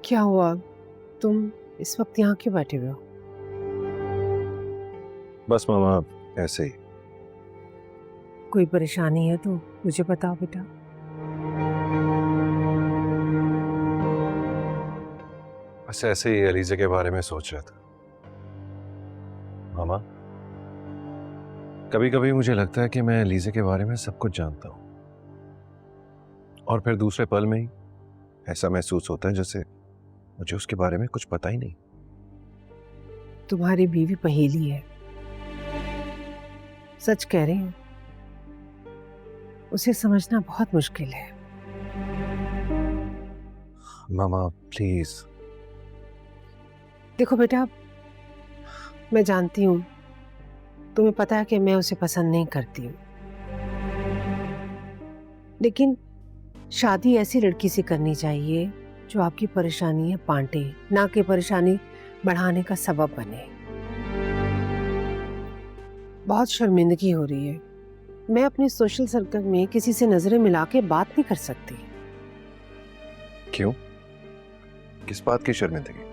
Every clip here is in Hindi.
क्या हुआ? तुम इस वक्त यहाँ क्यों बैठे हुए हो? बस मामा, ऐसे ही। कोई परेशानी है तो मुझे बताओ बेटा। बस ऐसे ही एलिजा के बारे में सोच रहा था। मामा, कभी कभी मुझे लगता है कि मैं एलिजा के बारे में सब कुछ जानता हूँ, और फिर दूसरे पल में ही ऐसा महसूस होता है जैसे मुझे उसके बारे में कुछ पता ही नहीं। तुम्हारी बीवी पहेली है, सच कह रही हूँ। उसे समझना बहुत मुश्किल है। मामा प्लीज। देखो बेटा, मैं जानती हूँ, तुम्हें पता है कि मैं उसे पसंद नहीं करती हूँ, लेकिन शादी ऐसी लड़की से करनी चाहिए जो आपकी परेशानी है बांटे, ना कि परेशानी बढ़ाने का सबब बने। बहुत शर्मिंदगी हो रही है। मैं अपने सोशल सर्कल में किसी से नजरें मिला के बात नहीं कर सकती। क्यों? किस बात की शर्मिंदगी?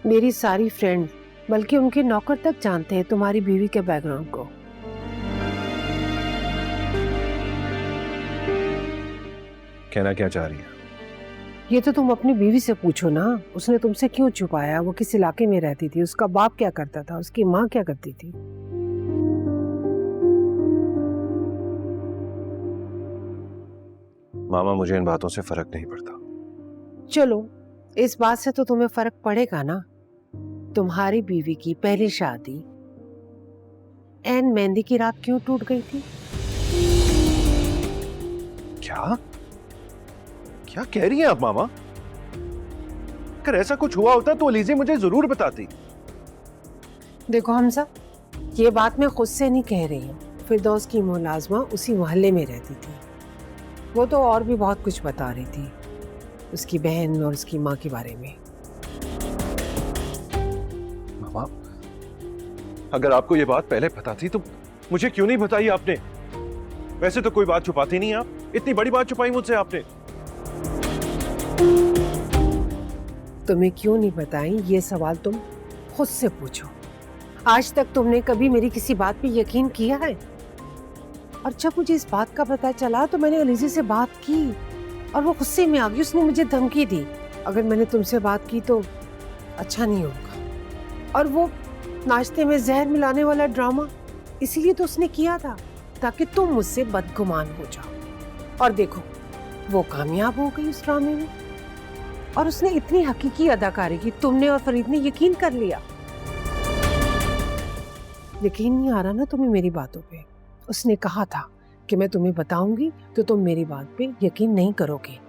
मेरी सारी फ्रेंड, बल्कि उनके नौकर तक जानते हैं तुम्हारी बीवी के बैकग्राउंड को। कहना क्या चाह रही है? ये तो तुम अपनी बीवी से पूछो ना, उसने तुमसे क्यों छुपाया? वो किस इलाके में रहती थी, उसका बाप क्या करता था, उसकी माँ क्या करती थी? मामा, मुझे इन बातों से फर्क नहीं पड़ता। चलो, इस बात से तो तुम्हें फर्क पड़ेगा ना। तुम्हारी बीवी की पहली शादी एन मेहंदी की रात क्यों टूट गई थी? क्या क्या कह रही हैं आप मामा? अगर ऐसा कुछ हुआ होता तो एलिजा मुझे जरूर बताती। देखो हमजा, ये बात मैं खुद से नहीं कह रही हूँ। फिरदौस की मुलाजमा उसी मोहल्ले में रहती थी। वो तो और भी बहुत कुछ बता रही थी, उसकी बहन और उसकी माँ के बारे में। मामा, अगर आपको ये बात पहले पता थी तो मुझे क्यों नहीं बताई आपने? वैसे तो कोई बात छुपाती नहीं आप, इतनी बड़ी बात छुपाई मुझसे आपने। तुम्हें क्यों नहीं बताई, ये सवाल तुम खुद से पूछो। आज तक तुमने कभी मेरी किसी बात पे यकीन किया है? और जब मुझे इस बात का पता चला तो मैंने एलिजा से बात की और वो गुस्से में आ गई। उसने मुझे धमकी दी, अगर मैंने तुमसे बात की तो अच्छा नहीं होगा। और वो नाश्ते में जहर मिलाने वाला ड्रामा इसीलिए तो उसने किया था, ताकि तुम मुझसे बदगुमान हो जाओ। और देखो, वो कामयाब हो गई उस ड्रामे में, और उसने इतनी हकीकी अदाकारी की, तुमने और फरीद ने यकीन कर लिया। यकीन नहीं आ रहा ना तुम्हें मेरी बातों पे? उसने कहा था कि मैं तुम्हें बताऊंगी तो तुम मेरी बात पे यकीन नहीं करोगे।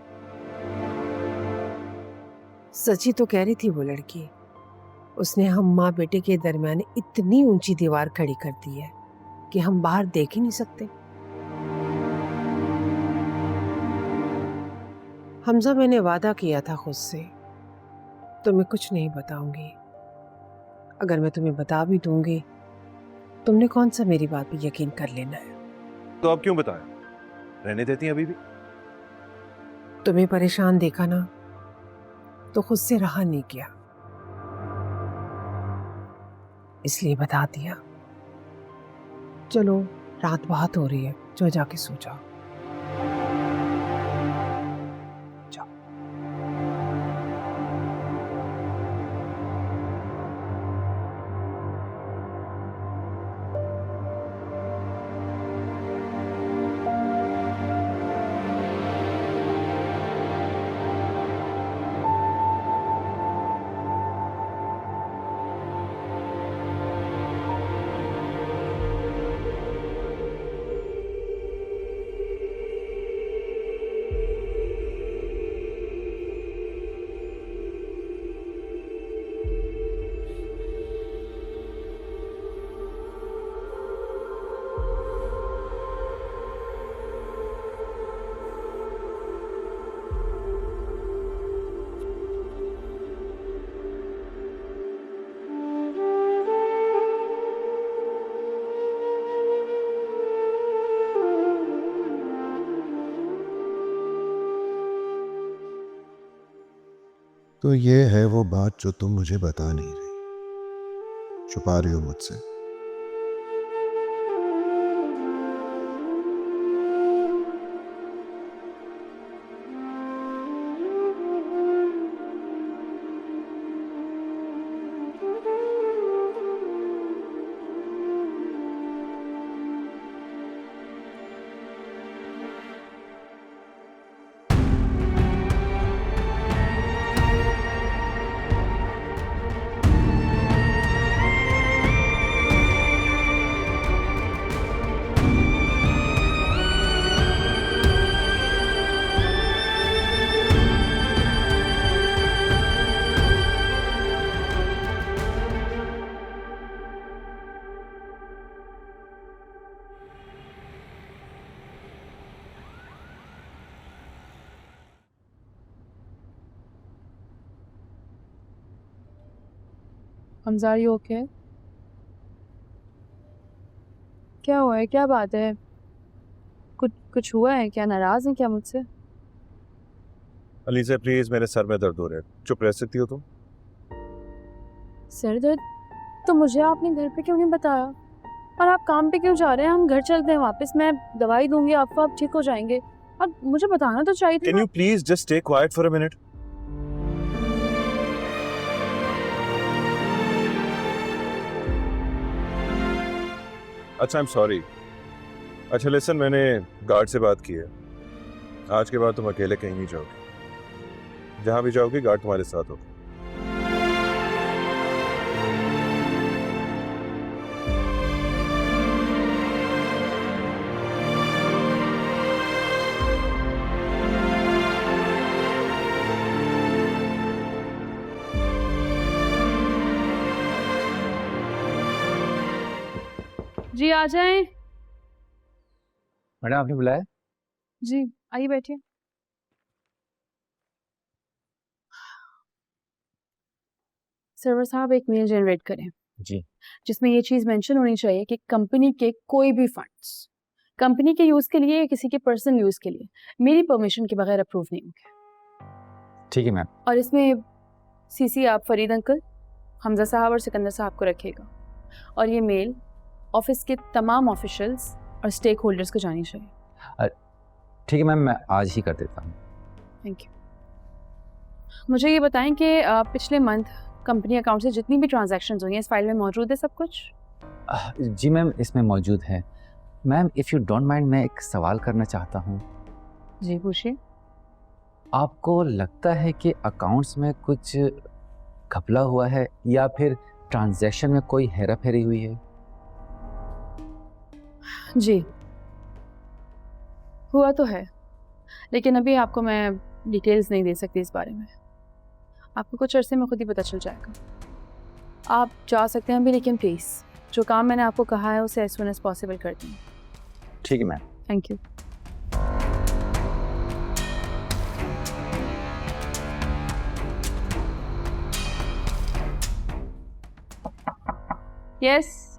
सच्ची तो कह रही थी वो लड़की। उसने हम माँ बेटे के दरमियान इतनी ऊंची दीवार खड़ी कर दी है कि हम बाहर देख ही नहीं सकते। हमजा, मैंने वादा किया था खुद से, तुम्हें कुछ नहीं बताऊंगी। अगर मैं तुम्हें बता भी दूंगी, तुमने कौन सा मेरी बात पे यकीन कर लेना है? तो आप क्यों बताएं? रहने देती हैं अभी भी? तुम्हें परेशान देखा ना, तो खुद से रहा नहीं किया, इसलिए बता दिया। चलो, रात बहुत हो रही है, जो जाके सो जाओ। तो ये है वो बात जो तुम मुझे बता नहीं रही, छुपा रही हो मुझसे। Hamza, are you okay? क्या हुआ है? क्या बात है? कुछ हुआ है क्या? नाराज हैं क्या मुझसे? अलीज़ा प्लीज, मेरे सर में दर्द हो रहा है, चुप रह सकती हो तुम? सर दर्द? तो मुझे आपने घर पे क्यों नहीं बताया? और आप काम पे क्यों जा रहे हैं? हम घर चलते हैं वापस, मैं दवाई दूंगी आपको, आप ठीक हो जाएंगे। और मुझे बताना तो चाहिए था can you please just stay quiet for a minute? अच्छा, आई एम सॉरी। अच्छा लिसन, मैंने गार्ड से बात की है, आज के बाद तुम अकेले कहीं नहीं जाओगे, जहां भी जाओगे गार्ड तुम्हारे साथ हो। जी आ जाएं। मैडम आपने बुलाया? जी आइए बैठिए। सर्वर साहब, एक मेल जनरेट करें जी। जिसमें ये चीज़ मेंशन होनी चाहिए कि कंपनी के कोई भी फंड्स कंपनी के यूज़ के लिए या किसी के पर्सनल यूज़ के लिए मेरी परमिशन के बगैर अप्रूव नहीं होंगे। ठीक है मैम। और इसमें सीसी आप फरीद अंकल, हमजा साहब और सिकंदर साहब को रखिएगा। और ये मेल ऑफिस के तमाम ऑफिशियल्स और स्टेक होल्डर्स को जानी चाहिए। ठीक है मैम, मैं आज ही कर देता हूँ। Thank you. मुझे ये बताएं कि पिछले मंथ कंपनी अकाउंट से जितनी भी ट्रांजैक्शंस हुई हैं इस फाइल में मौजूद है सब कुछ? जी मैम, इसमें मौजूद है। Ma'am if you don't mind, मैं एक सवाल करना चाहता हूँ। जी पूछिए। आपको लगता है कि अकाउंट्स में कुछ घपला हुआ है या फिर ट्रांजैक्शन में कोई हेरा फेरी हुई है? जी हुआ तो है, लेकिन अभी आपको मैं डिटेल्स नहीं दे सकती इस बारे में। आपको कुछ अरसे में खुद ही पता चल जाएगा। आप जा सकते हैं अभी, लेकिन प्लीज़ जो काम मैंने आपको कहा है उसे एज सुन एज पॉसिबल कर दें। ठीक है मैम। Thank you. यस